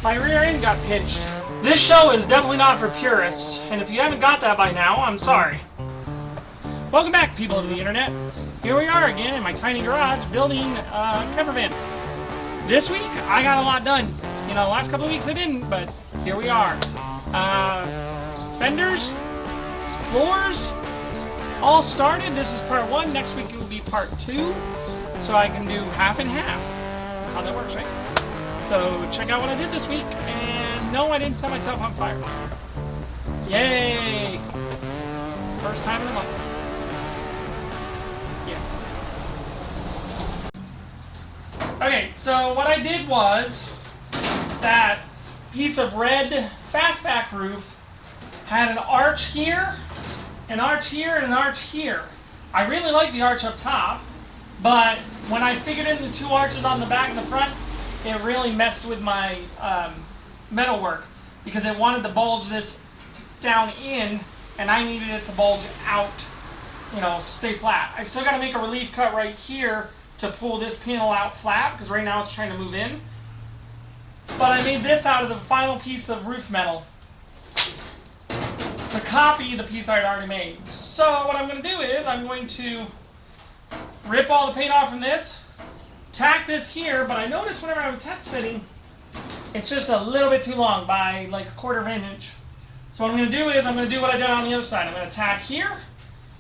My rear end got pinched. This show is definitely not for purists, and if you haven't got that by now, I'm sorry. Welcome back, people of the internet. Here we are again in my tiny garage building a Käfer van. This week, I got a lot done. You know, the last couple of weeks I didn't, but here we are. Fenders, floors, all started. This is part 1. Next week it will be part 2. So I can do half and half. That's how that works, right? So check out what I did this week. And no, I didn't set myself on fire. Yay! It's first time in a month. Yeah. Okay, so what I did was that piece of red fastback roof had an arch here, an arch here, and an arch here. I really like the arch up top, but when I figured in the 2 arches on the back and the front, it really messed with my metal work because it wanted to bulge this down in, and I needed it to bulge out, you know, stay flat. I still got to make a relief cut right here to pull this panel out flat because right now it's trying to move in. But I made this out of the final piece of roof metal to copy the piece I had already made. So what I'm going to do is I'm going to rip all the paint off from this, tack this here, but I noticed whenever I'm test fitting, it's just a little bit too long by like 1/4 inch. So what I'm going to do is I'm going to do what I did on the other side. I'm going to tack here,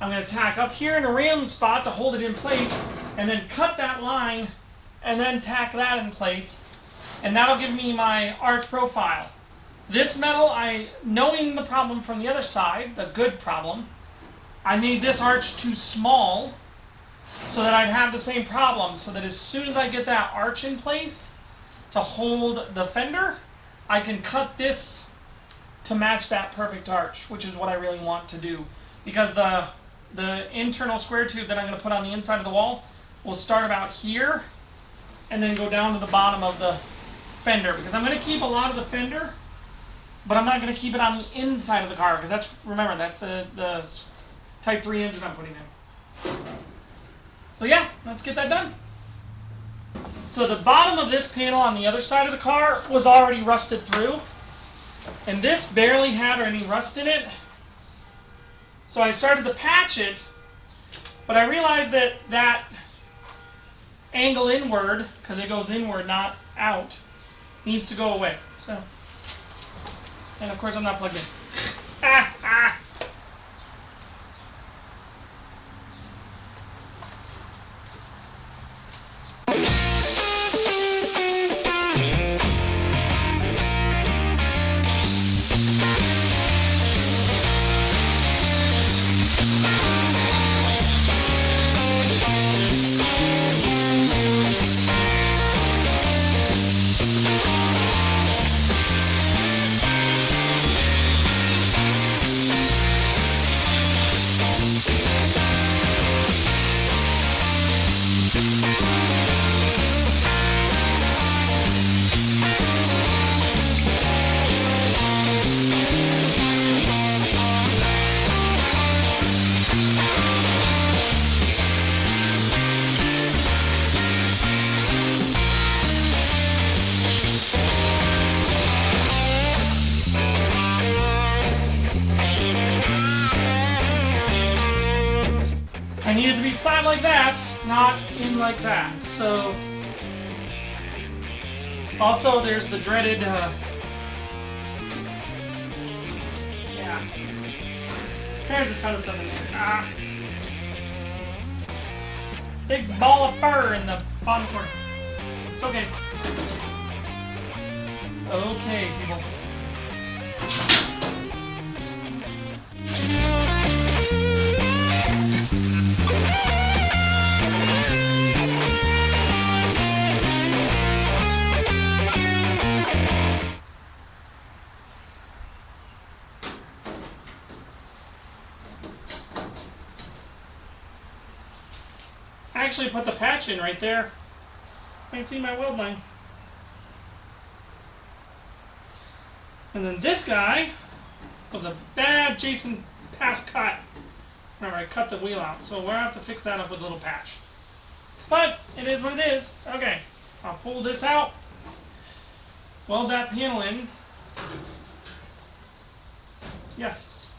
I'm going to tack up here in a random spot to hold it in place, and then cut that line, and then tack that in place, and that'll give me my arch profile. This metal, knowing the problem from the other side, the good problem, I made this arch too small so that I'd have the same problem, so that as soon as I get that arch in place to hold the fender, I can cut this to match that perfect arch, which is what I really want to do. Because the internal square tube that I'm going to put on the inside of the wall will start about here and then go down to the bottom of the fender. Because I'm going to keep a lot of the fender, but I'm not going to keep it on the inside of the car, because that's, remember, that's the Type 3 engine I'm putting in. So yeah, let's get that done. So the bottom of this panel on the other side of the car was already rusted through, and this barely had any rust in it. So I started to patch it, but I realized that that angle inward, because it goes inward, not out, needs to go away. So, and of course I'm not plugged in. I need it to be flat like that, not in like that. So, also there's the dreaded, yeah, there's a ton of stuff in there. Big ball of fur in the bottom corner. It's okay. Okay, people. I actually put the patch in right there. I can see my weld line. And then this guy was a bad Jason pass cut. Remember, I cut the wheel out, so we'll have to fix that up with a little patch. But it is what it is. Okay, I'll pull this out. weld that panel in. Yes.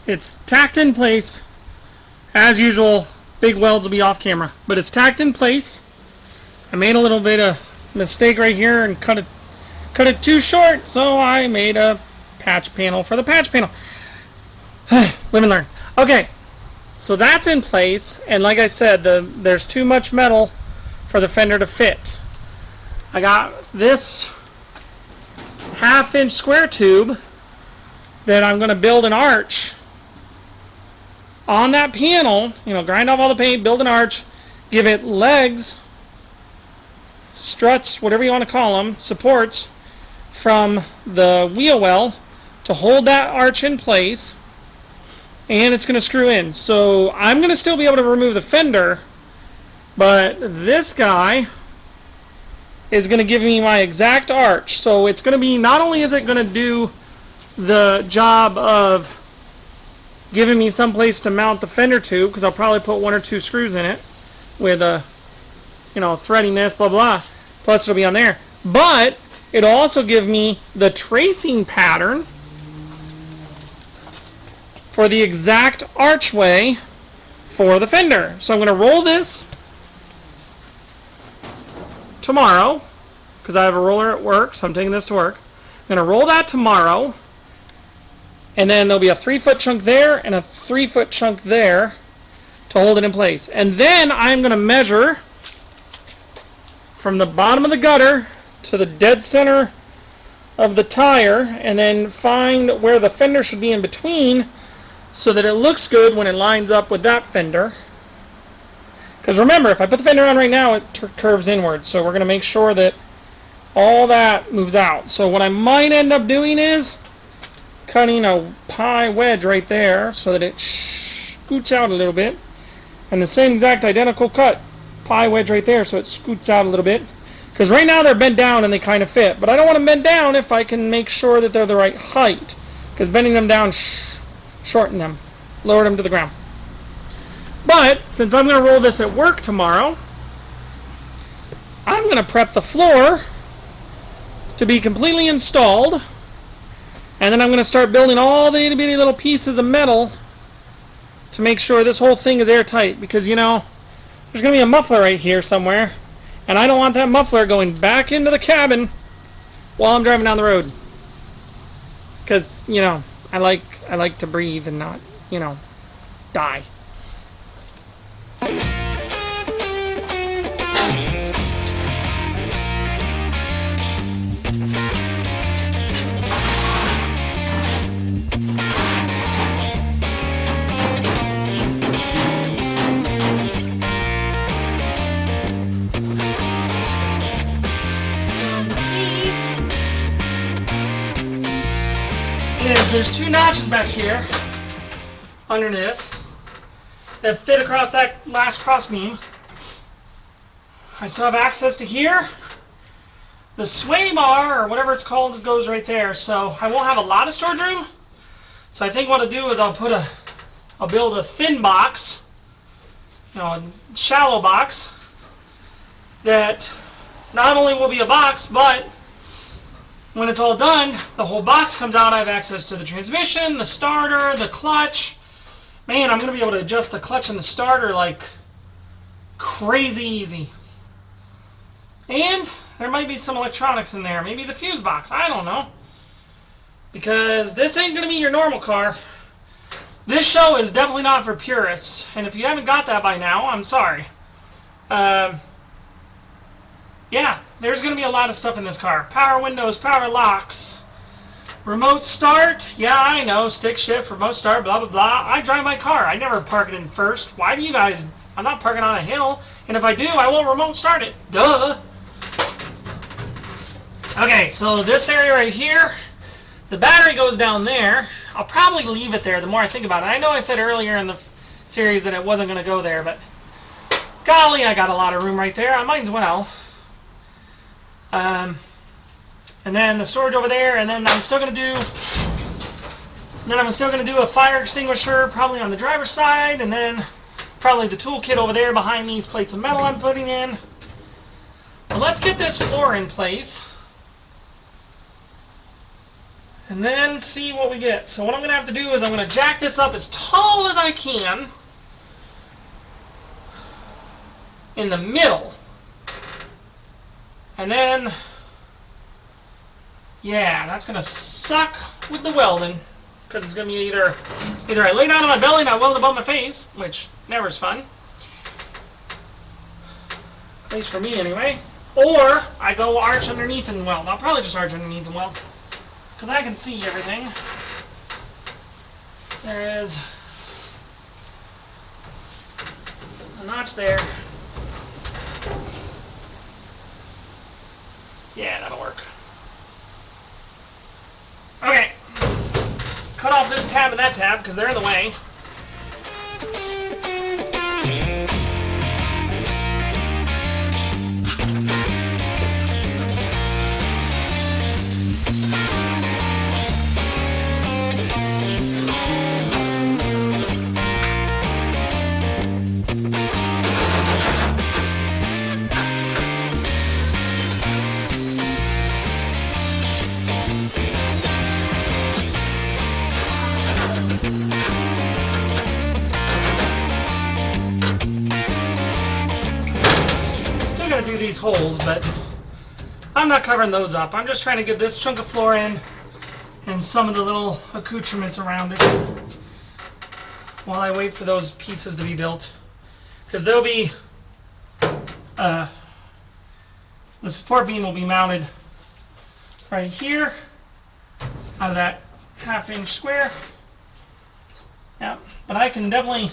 It's tacked in place. As usual, big welds will be off camera, but it's tacked in place. I made a little bit of mistake right here and cut it too short, so I made a patch panel for the patch panel. Live and learn. Okay, so that's in place, and like I said, there's too much metal for the fender to fit. I got this 1/2-inch square tube that I'm going to build an arch on that panel, you know, grind off all the paint, build an arch, give it legs, struts, whatever you want to call them, supports from the wheel well to hold that arch in place, and it's going to screw in. So I'm going to still be able to remove the fender, but this guy is going to give me my exact arch. So it's going to be, not only is it going to do the job of giving me some place to mount the fender tube, because I'll probably put 1 or 2 screws in it with a, you know, threading this, blah blah, plus it'll be on there, but it'll also give me the tracing pattern for the exact archway for the fender. So I'm going to roll this tomorrow, because I have a roller at work, so I'm taking this to work. I'm going to roll that tomorrow, and then there'll be a 3-foot chunk there and a 3-foot chunk there to hold it in place. And then I'm going to measure from the bottom of the gutter to the dead center of the tire, and then find where the fender should be in between so that it looks good when it lines up with that fender. Because remember, if I put the fender on right now, it curves inward. So we're going to make sure that all that moves out. So what I might end up doing is cutting a pie wedge right there so that it scoots out a little bit, and the same exact identical cut pie wedge right there so it scoots out a little bit, because right now they're bent down and they kind of fit, but I don't want them bent down if I can make sure that they're the right height, because bending them down shorten them, lower them to the ground. But since I'm going to roll this at work tomorrow, I'm going to prep the floor to be completely installed. And then I'm going to start building all the itty bitty little pieces of metal to make sure this whole thing is airtight. Because, you know, there's going to be a muffler right here somewhere, and I don't want that muffler going back into the cabin while I'm driving down the road. Because, you know, I like to breathe and not, you know, die. There's 2 notches back here under this that fit across that last cross beam. I still have access to here. The sway bar, or whatever it's called, goes right there, so I won't have a lot of storage room. So I think what I'll do is I'll build a thin box, you know, a shallow box that not only will be a box, but when it's all done, the whole box comes out. I have access to the transmission, the starter, the clutch. Man, I'm going to be able to adjust the clutch and the starter like crazy easy. And there might be some electronics in there. Maybe the fuse box. I don't know. Because this ain't going to be your normal car. This show is definitely not for purists. And if you haven't got that by now, I'm sorry. Yeah, there's going to be a lot of stuff in this car. Power windows, power locks, remote start. Yeah, I know, stick shift, remote start, blah, blah, blah. I drive my car. I never park it in first. Why do you guys I'm not parking on a hill, and if I do, I won't remote start it. Duh! Okay, so this area right here, the battery goes down there. I'll probably leave it there the more I think about it. I know I said earlier in the series that it wasn't going to go there, but golly, I got a lot of room right there. I might as well. And then the storage over there, and then I'm still going to do a fire extinguisher probably on the driver's side, and then probably the toolkit over there behind these plates of metal I'm putting in. But let's get this floor in place and then see what we get. So what I'm going to have to do is I'm going to jack this up as tall as I can in the middle. And then, yeah, that's going to suck with the welding, because it's going to be either I lay down on my belly and I weld above my face, which never is fun, at least for me anyway, or I go arch underneath and weld. I'll probably just arch underneath and weld, because I can see everything. There is a notch there. Yeah, that'll work. Okay, let's cut off this tab and that tab because they're in the way. Do these holes, but I'm not covering those up. I'm just trying to get this chunk of floor in and some of the little accoutrements around it while I wait for those pieces to be built, because they'll be the support beam will be mounted right here out of that 1/2 inch square. Yeah, but I can definitely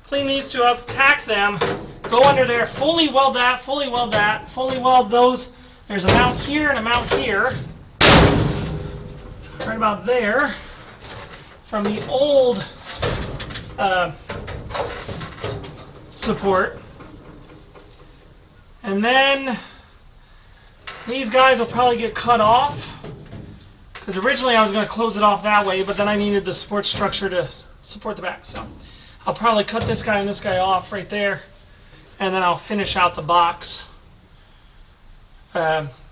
clean these two up, tack them, go under there, fully weld that, fully weld that, fully weld those. There's a mount here and a mount here, right about there, from the old support. And then these guys will probably get cut off, because originally I was going to close it off that way, but then I needed the support structure to support the back. So I'll probably cut this guy and this guy off right there, and then I'll finish out the box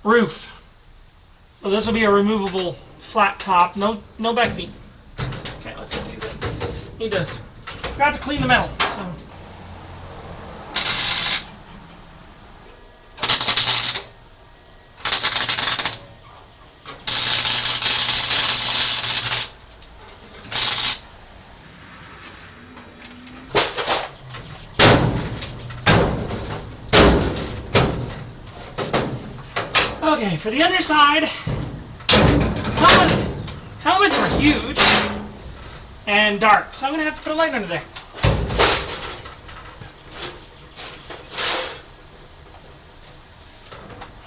roof. So this will be a removable flat top, no boxy. Okay, let's get these in. Forgot to clean the metal. So. Okay, for the other side, helmets are huge and dark, so I'm going to have to put a light under there.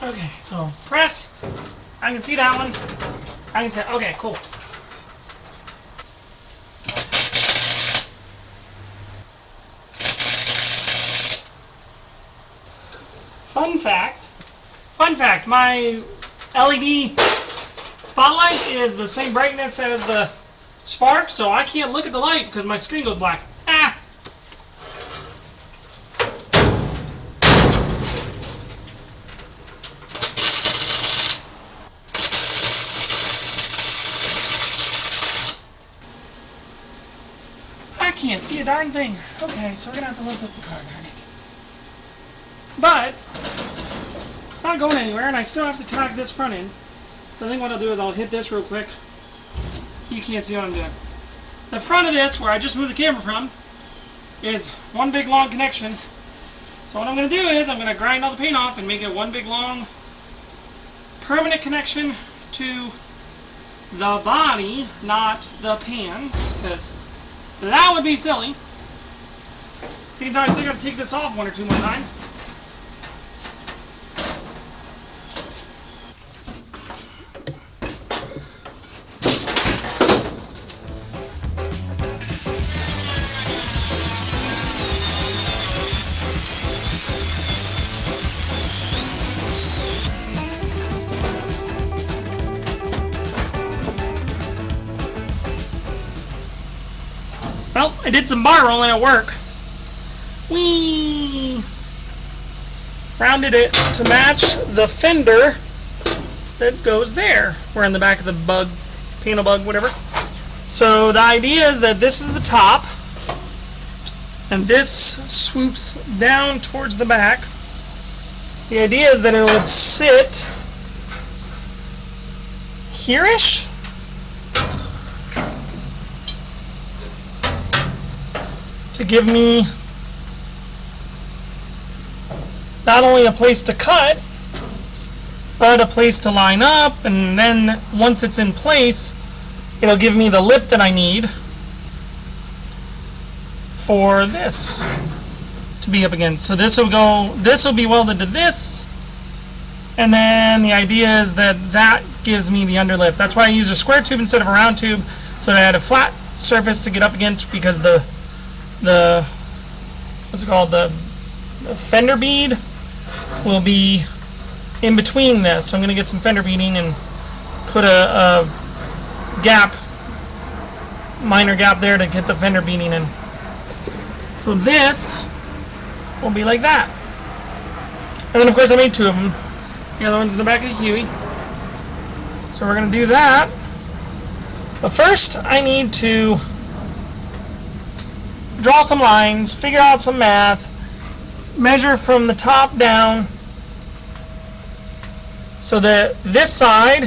Okay, so press. I can see that one. I can say, okay, cool. Fun fact, my LED spotlight is the same brightness as the spark, so I can't look at the light because my screen goes black. Ah! I can't see a darn thing. Okay, so we're going to have to lift up the car, darn it. But it's not going anywhere, and I still have to tack this front end. So I think what I'll do is I'll hit this real quick. You can't see what I'm doing. The front of this, where I just moved the camera from, is one big long connection. So what I'm going to do is I'm going to grind all the paint off and make it one big long permanent connection to the body, not the pan, because that would be silly. Seems I still got to take this off 1 or 2 more times. Well, I did some bar rolling at work. Whee! Rounded it to match the fender that goes there. We're in the back of the bug, panel bug, whatever. So the idea is that this is the top, and this swoops down towards the back. The idea is that it would sit here-ish. To give me not only a place to cut, but a place to line up, and then once it's in place, it'll give me the lip that I need for this to be up against. So this will be welded to this, and then the idea is that that gives me the underlip. That's why I use a square tube instead of a round tube, so that I had a flat surface to get up against, because the what's it called, the fender bead will be in between this. So I'm going to get some fender beading and put a gap, minor gap there to get the fender beading in. So this will be like that. And then of course I made 2 of them. The other one's in the back of the Huey. So we're going to do that. But first I need to draw some lines, figure out some math, measure from the top down so that this side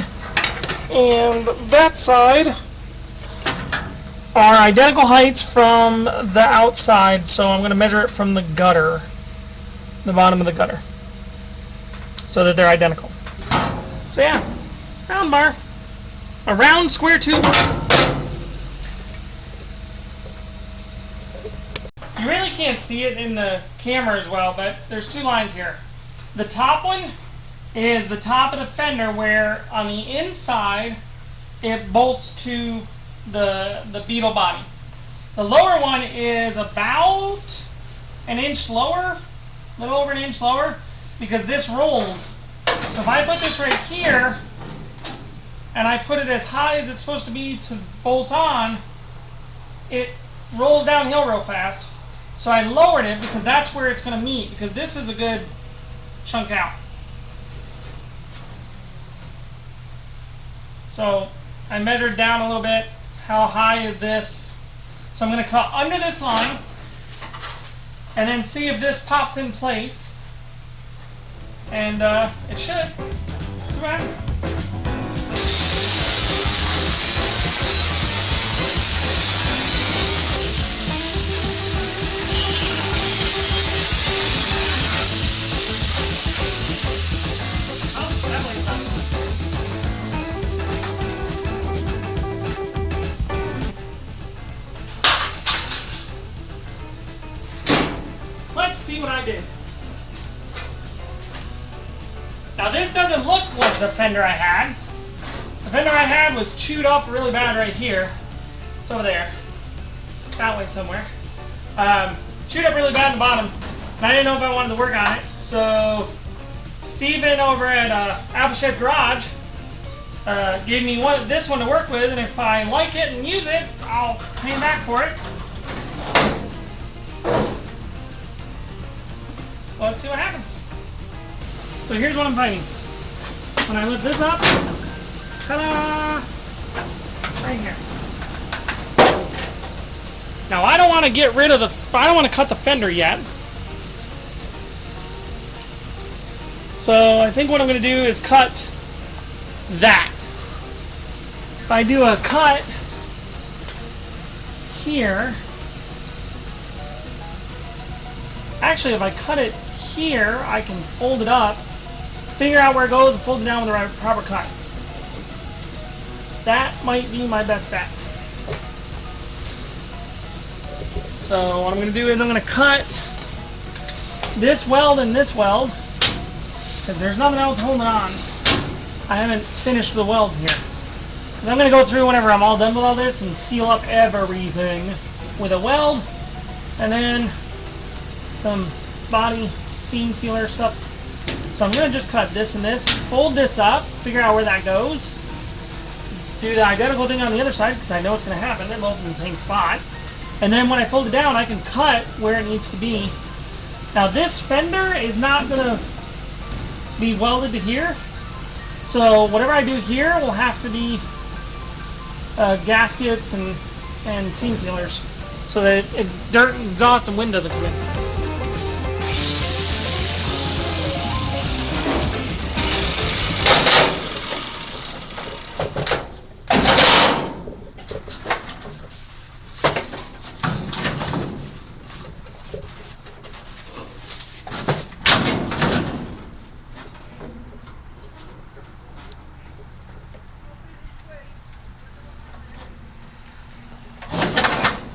and that side are identical heights from the outside. So I'm going to measure it from the gutter, the bottom of the gutter, so that they're identical. So yeah, round bar, a round square tube. You really can't see it in the camera as well, but there's 2 lines here. The top one is the top of the fender, where on the inside it bolts to the Beetle body. The lower one is about an inch lower, a little over an inch lower, because this rolls. So if I put this right here and I put it as high as it's supposed to be to bolt on, it rolls downhill real fast. So I lowered it because that's where it's going to meet, because this is a good chunk out. So I measured down a little bit. How high is this? So I'm going to cut under this line and then see if this pops in place. And it should. See what happens. Let's see what I did. Now this doesn't look like the fender I had. The fender I had was chewed up really bad right here. It's over there. That way somewhere. Chewed up really bad in the bottom. And I didn't know if I wanted to work on it. So Steven over at Applehead Garage gave me this one to work with, and if I like it and use it, I'll pay him back for it. Let's see what happens. So here's what I'm finding. When I lift this up, ta-da! Right here. Now I don't want to get rid of I don't want to cut the fender yet. So I think what I'm going to do is cut that. If I do a cut here, actually if I cut it here, I can fold it up, figure out where it goes, and fold it down with the right proper cut. That might be my best bet. So what I'm going to do is I'm going to cut this weld and this weld, because there's nothing else holding on. I haven't finished the welds here. And I'm going to go through whenever I'm all done with all this and seal up everything with a weld, and then some body seam sealer stuff. So I'm going to just cut this and this, fold this up, figure out where that goes, do the identical thing on the other side because I know it's going to happen. They're both in the same spot. And then when I fold it down, I can cut where it needs to be. Now this fender is not going to be welded to here. So whatever I do here will have to be gaskets and seam sealers so that dirt, exhaust, and wind doesn't come in.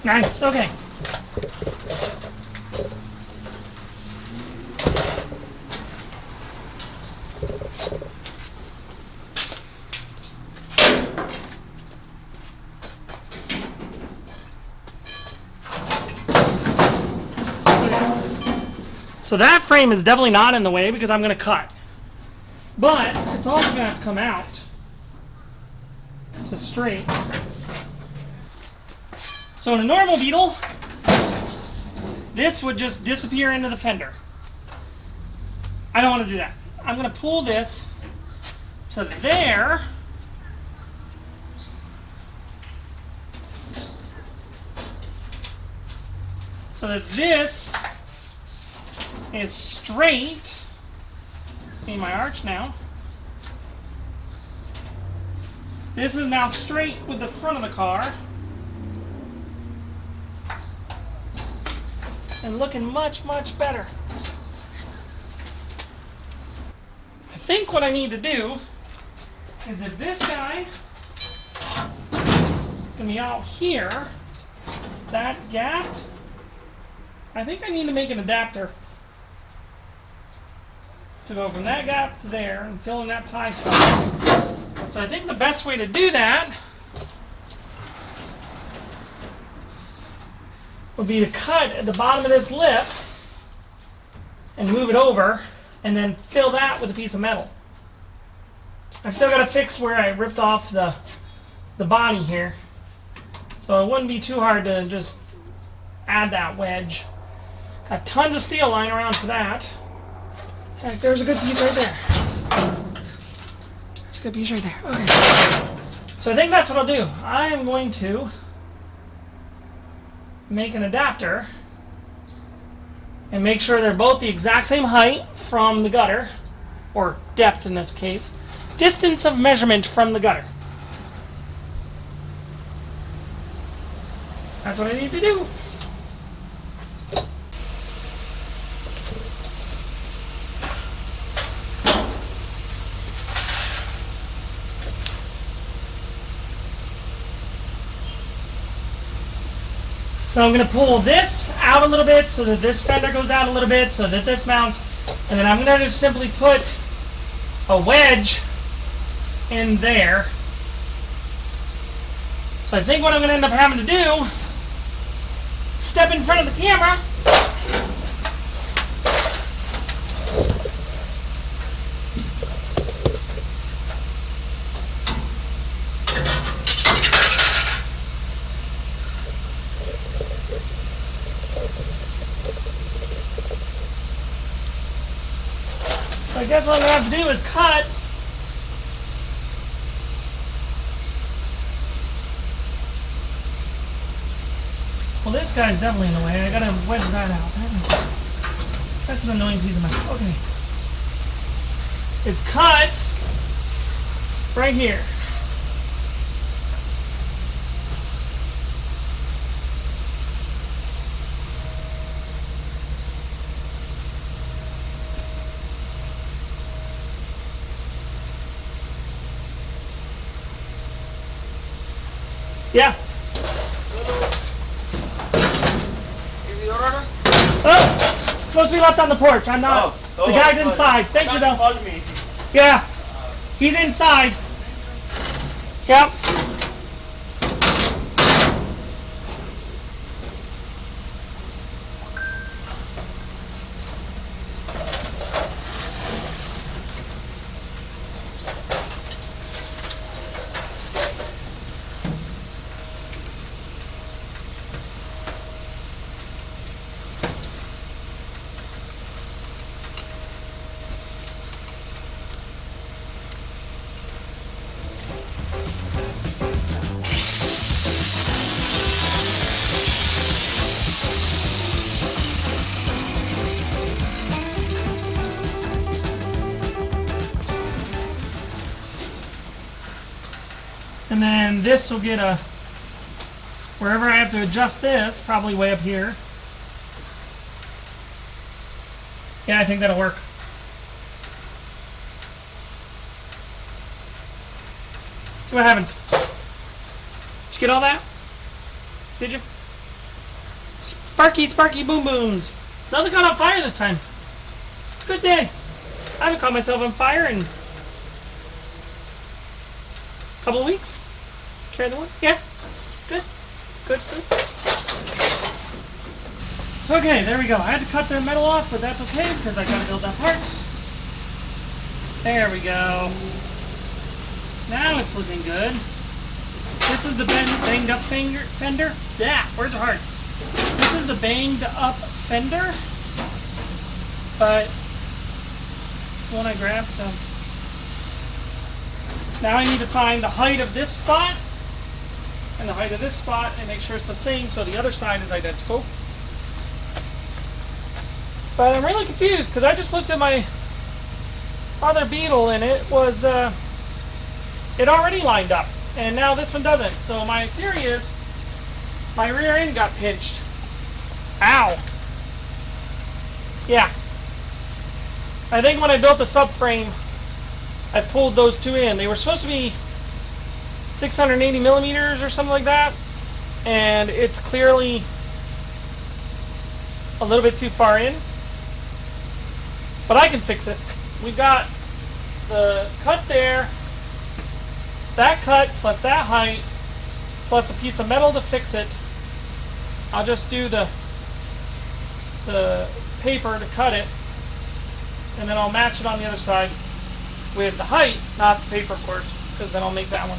Nice, okay. So that frame is definitely not in the way because I'm going to cut. But it's also going to have to come out to straight. So in a normal Beetle, this would just disappear into the fender. I don't want to do that. I'm going to pull this to there. So that this is straight. See my arch now. This is now straight with the front of the car. And looking much, much better. I think what I need to do is if this guy is going to be out here, that gap, I think I need to make an adapter to go from that gap to there and fill in that pie stuff. So I think the best way to do that would be to cut at the bottom of this lip and move it over and then fill that with a piece of metal. I've still got to fix where I ripped off the body here, so it wouldn't be too hard to just add that wedge. Got tons of steel lying around for that. In fact, there's a good piece right there. There's a good piece right there. Okay. So I think that's what I'll do. I am going to make an adapter and make sure they're both the exact same height from the gutter, or depth in this case, distance of measurement from the gutter. That's what I need to do. So I'm going to pull this out a little bit so that this fender goes out a little bit so that this mounts. And then I'm going to just simply put a wedge in there. So I think what I'm going to end up having to do, step in front of the camera. I guess what I'm going to have to do is cut well, this guy's definitely in the way. I got to wedge that out. That's an annoying piece of metal. Okay. It's cut right here. Yeah. Oh, it's supposed to be left on the porch. I'm not. The guy's inside. Thank you, though. Yeah, he's inside. Yep. And then this will get a, wherever I have to adjust this, probably way up here. Yeah, I think that'll work. See what happens. Did you get all that? Did you? Sparky, sparky boom booms. Nothing caught on fire this time. It's a good day. I haven't caught myself on fire in a couple of weeks. Carry the one? Yeah. Good. Good, good. Okay, there we go. I had to cut the metal off, but that's okay because I gotta build that part. There we go. Now it's looking good. This is the banged up fender. Yeah, words are hard. This is the banged up fender, but the one I grabbed, so. Now I need to find the height of this spot and the height of this spot and make sure it's the same so the other side is identical. But I'm really confused because I just looked at my other Beetle and it was, it already lined up. And now this one doesn't. So my theory is my rear end got pinched. Ow. Yeah. I think when I built the subframe, I pulled those two in. They were supposed to be 680 millimeters or something like that. And it's clearly a little bit too far in. But I can fix it. We've got the cut there, that cut plus that height, plus a piece of metal to fix it. I'll just do the paper to cut it, and then I'll match it on the other side with the height, not the paper, of course, because then I'll make that one.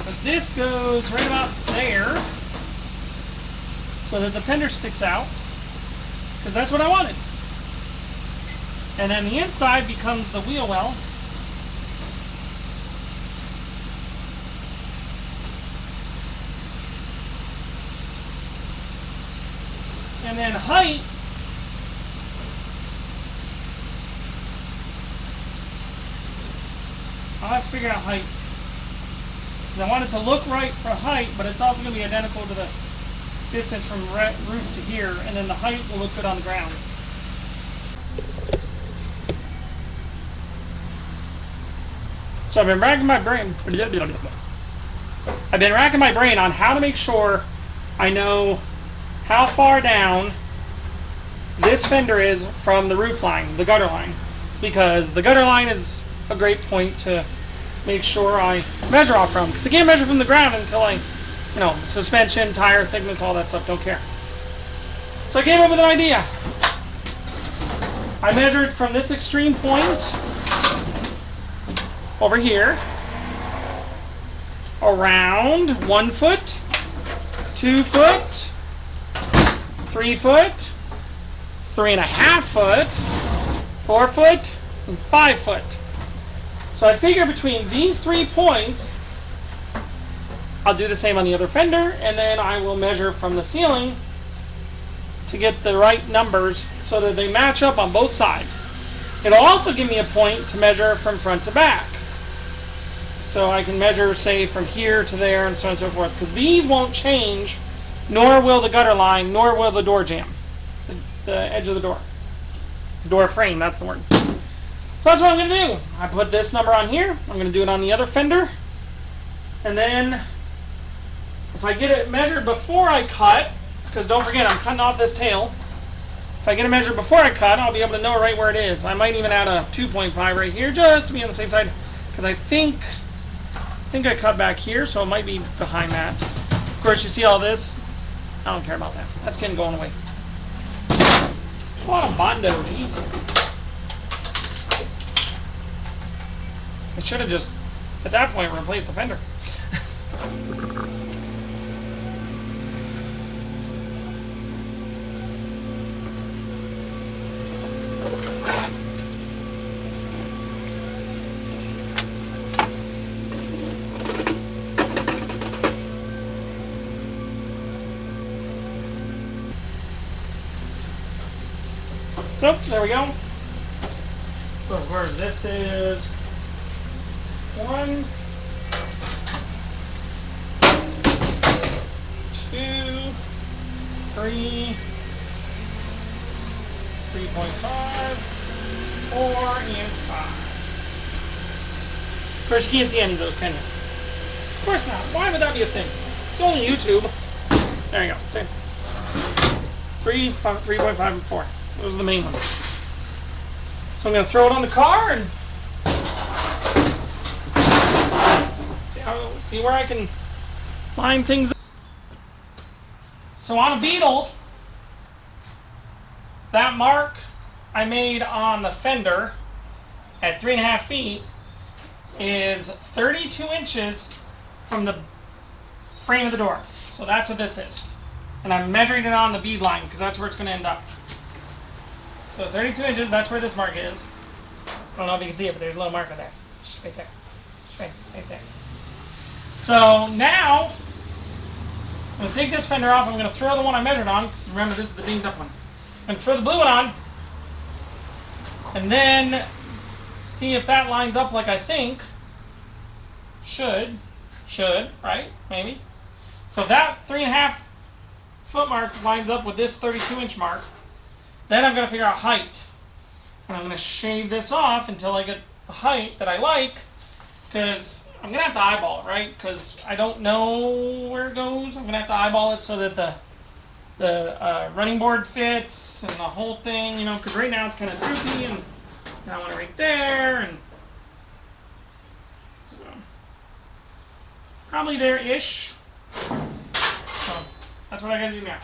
But this goes right about there, so that the fender sticks out, because that's what I wanted. And then the inside becomes the wheel well. And then height, I'll have to figure out height. Because I want it to look right for height, but it's also going to be identical to the distance from roof to here, and then the height will look good on the ground. So I've been racking my brain. I've been racking my brain on how to make sure I know how far down this fender is from the roof line, the gutter line, because the gutter line is a great point to make sure I measure off from, because I can't measure from the ground until I, you know, suspension, tire thickness, all that stuff, don't care. So I came up with an idea. I measured from this extreme point over here around 1 foot, 2 foot, 3 foot, 3.5 foot, 4 foot, and 5 foot. So I figure between these 3 points, I'll do the same on the other fender, and then I will measure from the ceiling to get the right numbers so that they match up on both sides. It'll also give me a point to measure from front to back. So I can measure, say, from here to there and so on and so forth, because these won't change, nor will the gutter line, nor will the door jamb, the edge of the door. Door frame, that's the word. So that's what I'm going to do. I put this number on here. I'm going to do it on the other fender. And then If I get it measured before I cut, because don't forget I'm cutting off this tail. If I get it measured before I cut, I'll be able to know right where it is. I might even add a 2.5 right here just to be on the safe side, because I think I cut back here, so it might be behind that. Of course, you see all this. I don't care about that. That's getting going away. It's a lot of Bondo, geez. I should have just, at that point, replaced the fender. So, there we go. So, of course, this is 1, 2, 3, 3.5, 4, and 5. Of course, you can't see any of those, can you? Of course not. Why would that be a thing? It's only YouTube. There you go. Same. 3, 3.5, and 4. Those are the main ones. So I'm going to throw it on the car and see where I can line things up. So on a Beetle, that mark I made on the fender at 3.5 feet is 32 inches from the frame of the door. So that's what this is. And I'm measuring it on the bead line because that's where it's going to end up. So 32 inches, that's where this mark is. I don't know if you can see it, but there's a little marker there. Just right there. Just right there. So now, I'm going to take this fender off. I'm going to throw the one I measured on, because remember this is the dinged up one. I'm going to throw the blue one on, and then see if that lines up like I think. Should, right? Maybe. So if that 3.5 foot mark lines up with this 32 inch mark, then I'm going to figure out height. And I'm going to shave this off until I get the height that I like, because I'm going to have to eyeball it, right? Because I don't know where it goes. I'm going to have to eyeball it so that the running board fits and the whole thing, you know, because right now it's kind of droopy, and I want it right there, and so probably there-ish. So that's what I got to do now.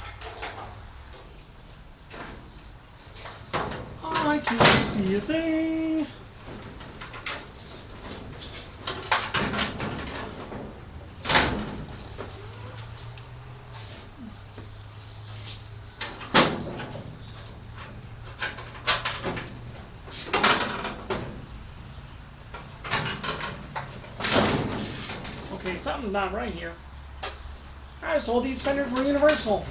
I can't see a thing. Okay, something's not right here. I was told these fenders were universal.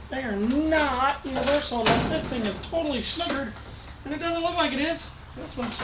They are not universal unless this thing is totally sugared, and it doesn't look like it is. This one's...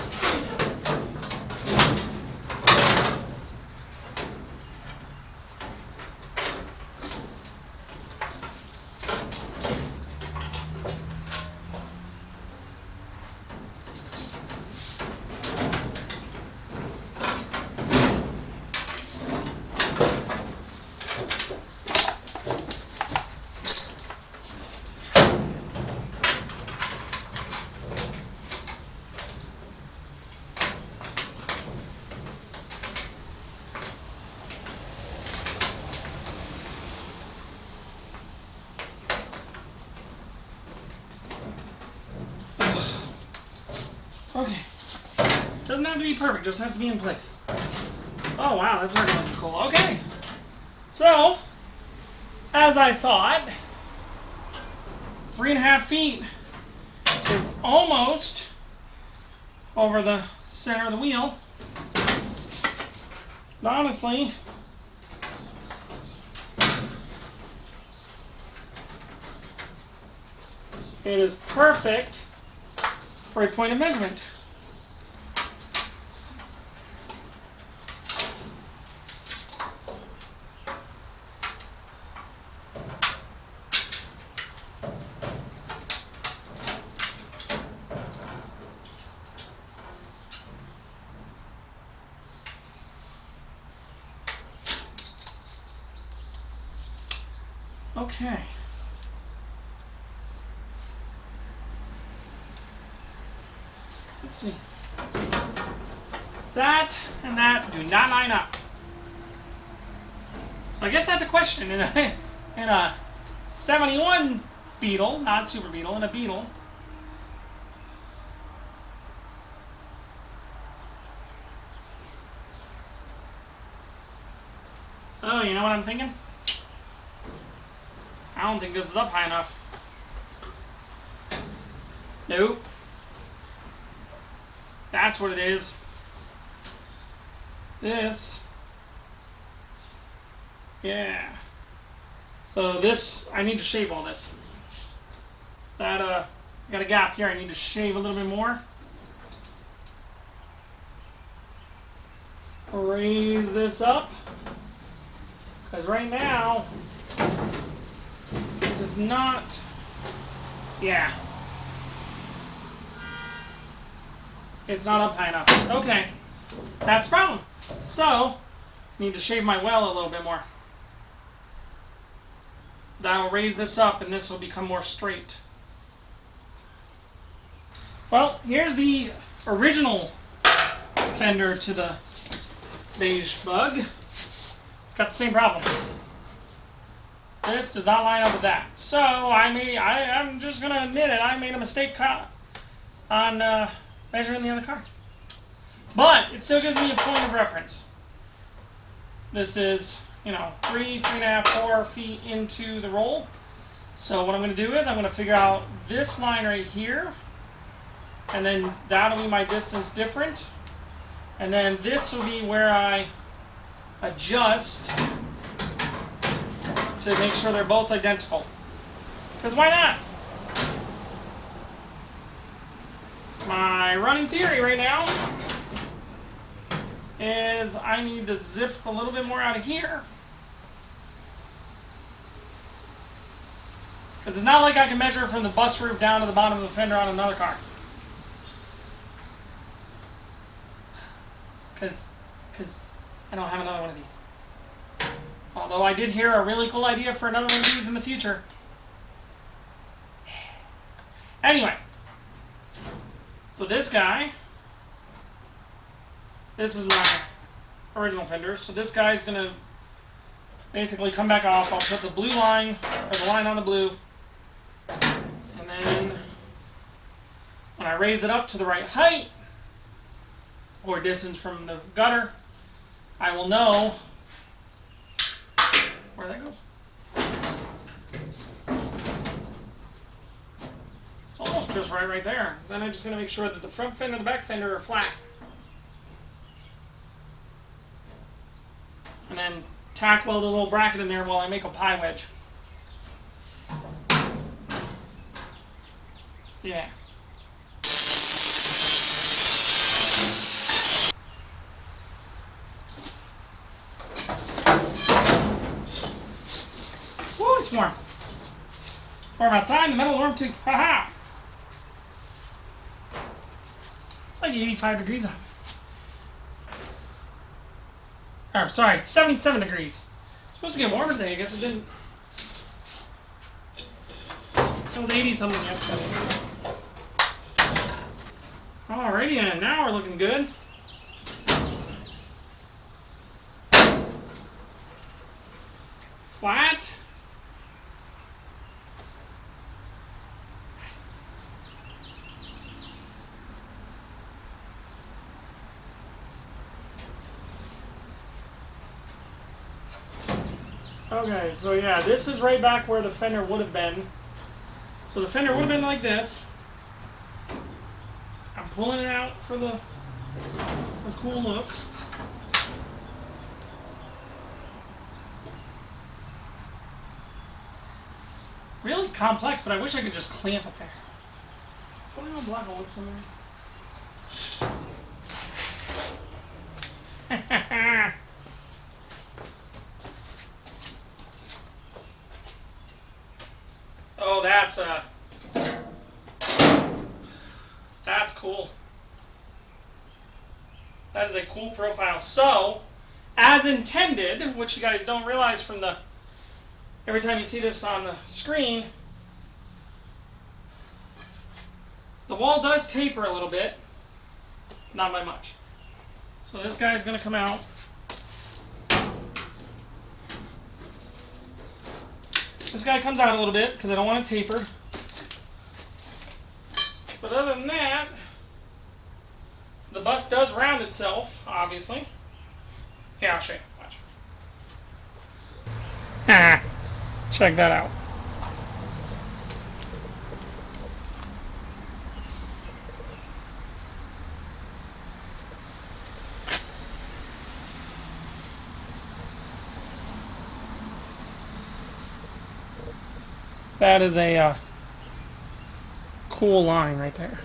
Okay. Doesn't have to be perfect, just has to be in place. Oh wow, that's already looking cool. Okay. So, as I thought, 3.5 feet is almost over the center of the wheel. But honestly, it is perfect for a point of measurement. Okay. Let's see. That and that do not line up. So I guess that's a question in a 71 Beetle, not Super Beetle, in a Beetle. Oh, you know what I'm thinking? I don't think this is up high enough. Nope. That's what it is. This. Yeah. So this, I need to shave all this. That, I got a gap here. I need to shave a little bit more. Raise this up. Because right now, it does not, yeah. It's not up high enough. Okay, that's the problem. So, I need to shave my well a little bit more. That'll raise this up and this will become more straight. Well, here's the original Fender to the beige bug. It's got the same problem. This does not line up with that. So I'm just going to admit it. I made a mistake on measuring the other car. But it still gives me a point of reference. This is, 3.5, 4 feet into the roll. So what I'm going to do is I'm going to figure out this line right here. And then that'll be my distance different. And then this will be where I adjust to make sure they're both identical. Because why not? My running theory right now is I need to zip a little bit more out of here. Because it's not like I can measure from the bus roof down to the bottom of the fender on another car. Because I don't have another one of these. Although I did hear a really cool idea for another one of these in the future. Anyway. So this guy, this is my original Fender. So this guy's going to basically come back off. I'll put the blue line, or the line on the blue. And then when I raise it up to the right height, or distance from the gutter, I will know where that goes. It's almost just right there. Then I'm just going to make sure that the front fender and the back fender are flat. And then tack weld a little bracket in there while I make a pie wedge. Yeah. Woo, it's warm. Warm outside, in the middle, warm too. Ha-ha! It's like 85 degrees out. Or, sorry, 77 degrees. It's supposed to get warmer today. I guess it didn't. It was 80 something yesterday. Alrighty, and now we're looking good. Flat. Nice. Okay, so yeah, this is right back where the fender would have been. So the fender would have been like this. I'm pulling it out for the cool look. It's really complex, but I wish I could just clamp it there. Put it on a black hole somewhere. Oh, that's cool. That is a cool profile. So, as intended, which you guys don't realize from the every time you see this on the screen, the wall does taper a little bit, not by much. So this guy's going to come out. This guy comes out a little bit because I don't want it tapered. But other than that, the bus does round itself, obviously. Yeah, I'll show you. Watch. Ah, check that out. That is a cool line right there.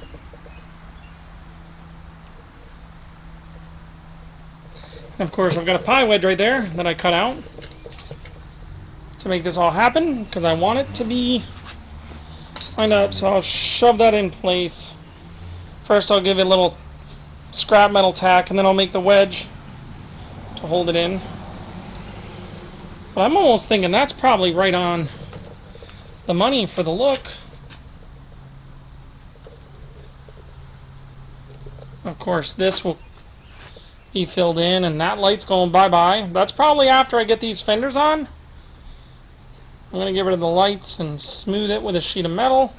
And of course, I've got a pie wedge right there that I cut out to make this all happen because I want it to be lined up. So I'll shove that in place. First, I'll give it a little scrap metal tack, and then I'll make the wedge to hold it in. But I'm almost thinking that's probably right on the money for the look. Of course, this will be filled in, and that light's going bye-bye. That's probably after I get these fenders on. I'm going to get rid of the lights and smooth it with a sheet of metal.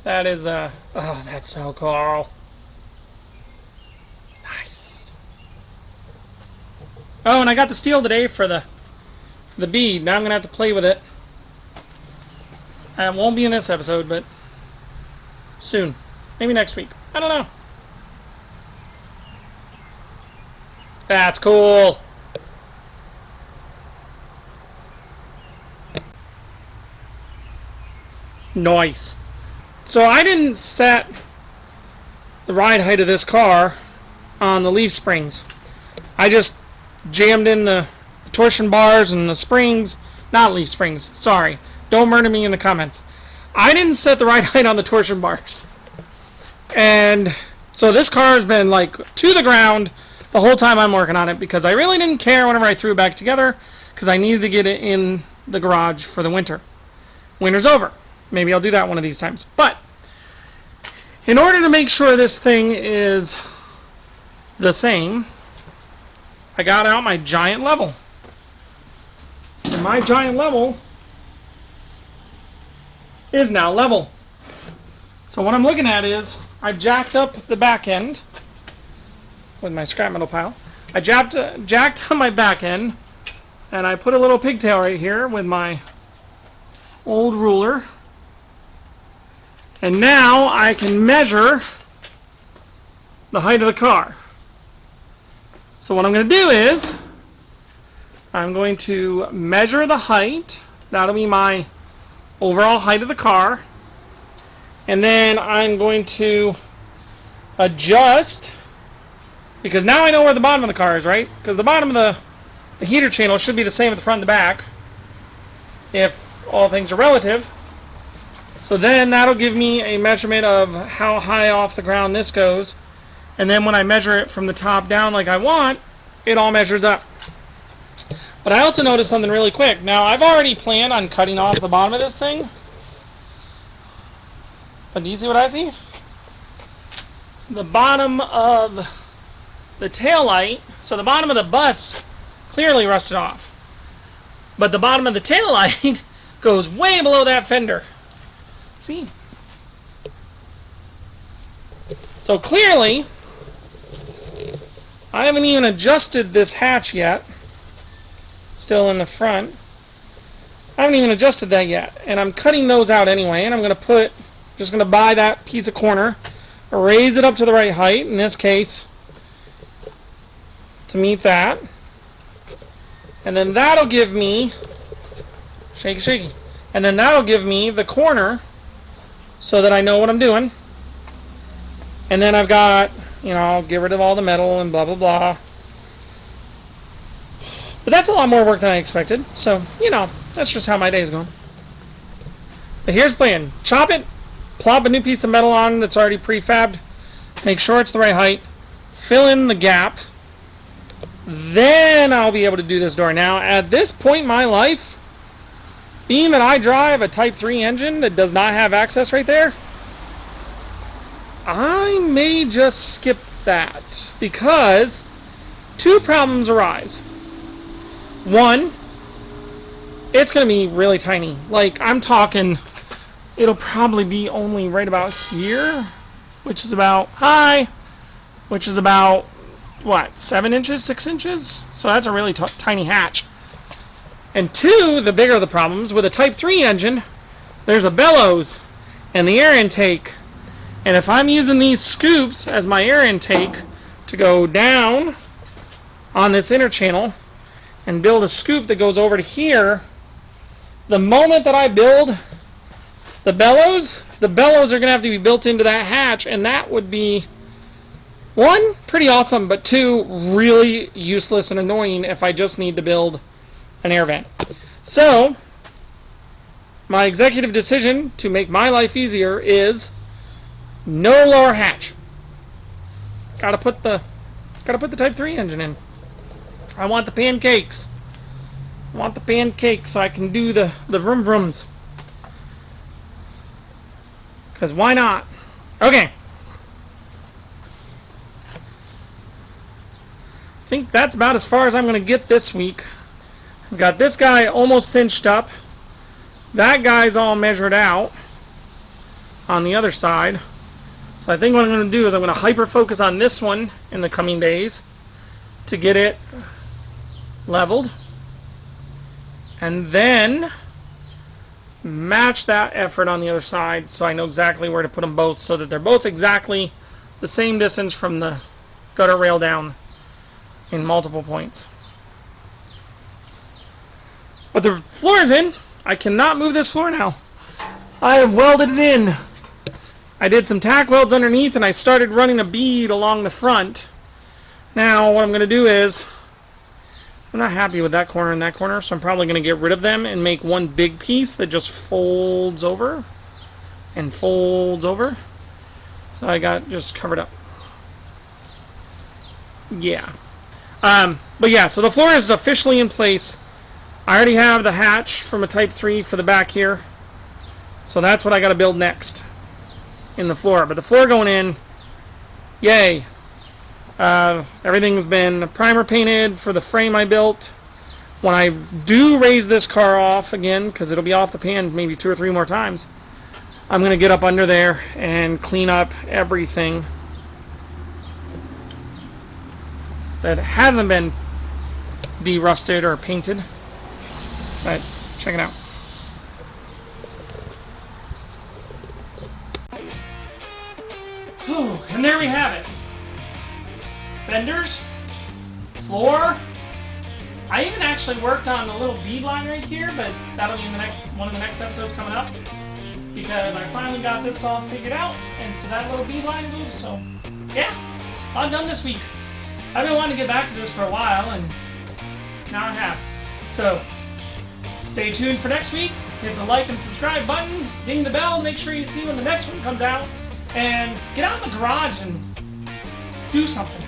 That is oh, that's so cool. Nice. Oh, and I got the steel today for the bead. Now I'm going to have to play with it. It won't be in this episode, but soon. Maybe next week. I don't know. That's cool. Nice. So I didn't set the ride height of this car on the leaf springs. I just jammed in the torsion bars and the springs. Not leaf springs, sorry. Don't murder me in the comments. I didn't set the ride height on the torsion bars. And so this car has been like to the ground the whole time I'm working on it because I really didn't care whenever I threw it back together because I needed to get it in the garage for the winter. Winter's over. Maybe I'll do that one of these times. But in order to make sure this thing is the same, I got out my giant level. And my giant level is now level. So what I'm looking at is I've jacked up the back end with my scrap metal pile. I jacked on my back end, and I put a little pigtail right here with my old ruler. And now I can measure the height of the car. So what I'm going to do is I'm going to measure the height. That'll be my overall height of the car. And then I'm going to adjust, because now I know where the bottom of the car is, right? Because the bottom of the heater channel should be the same at the front and the back, if all things are relative. So then that'll give me a measurement of how high off the ground this goes. And then when I measure it from the top down like I want, it all measures up. But I also noticed something really quick. Now, I've already planned on cutting off the bottom of this thing. But do you see what I see? The bottom of the taillight, so the bottom of the bus clearly rusted off. But the bottom of the taillight goes way below that fender. See? So clearly, I haven't even adjusted this hatch yet. Still in the front. I haven't even adjusted that yet. And I'm cutting those out anyway. And I'm going to just going to buy that piece of corner, raise it up to the right height, in this case, to meet that. And then that'll give me, shaky, shaky. And then that'll give me the corner so that I know what I'm doing. And then I've got, I'll get rid of all the metal and blah, blah, blah. But that's a lot more work than I expected. So, that's just how my day is going. But here's the plan. Chop it, plop a new piece of metal on that's already prefabbed, make sure it's the right height, fill in the gap, then I'll be able to do this door. Now, at this point in my life, being that I drive a Type 3 engine that does not have access right there, I may just skip that, because two problems arise. One, it's going to be really tiny. Like, I'm talking, it'll probably be only right about here, which is about, which is about, what, 7 inches, 6 inches? So that's a really tiny hatch. And two, the bigger the problems, with a Type 3 engine, there's a bellows and the air intake. And if I'm using these scoops as my air intake to go down on this inner channel and build a scoop that goes over to here, the moment that I build the bellows are going to have to be built into that hatch, and that would be, one, pretty awesome, but two, really useless and annoying if I just need to build an air vent. So, my executive decision to make my life easier is no lower hatch. Gotta put the Type 3 engine in. I want the pancakes. I want the pancakes so I can do the vroom vrooms. Because why not? Okay. I think that's about as far as I'm going to get this week. I've got this guy almost cinched up. That guy's all measured out on the other side. So I think what I'm going to do is I'm going to hyper focus on this one in the coming days to get it leveled. And then match that effort on the other side so I know exactly where to put them both, so that they're both exactly the same distance from the gutter rail down in multiple points. But the floor is in. I cannot move this floor now. I have welded it in. I did some tack welds underneath, and I started running a bead along the front. Now what I'm going to do is, I'm not happy with that corner and that corner, so I'm probably going to get rid of them and make one big piece that just folds over and folds over. So I got just covered up. Yeah. But yeah, so the floor is officially in place. I already have the hatch from a Type 3 for the back here. So that's what I got to build next in the floor. But the floor going in, yay. Everything's been primer painted for the frame I built. When I do raise this car off again, because it'll be off the pan maybe 2 or 3 more times, I'm going to get up under there and clean up everything that hasn't been de-rusted or painted. But check it out. Whew, and there we have it. Fenders, floor. I even actually worked on the little bead line right here, but that'll be in the one of the next episodes coming up, because I finally got this all figured out, and so that little bead line goes. So yeah, I'm done this week. I've been wanting to get back to this for a while, and now I have. So stay tuned for next week. Hit the like and subscribe button, ding the bell, make sure you see when the next one comes out, and get out in the garage and do something.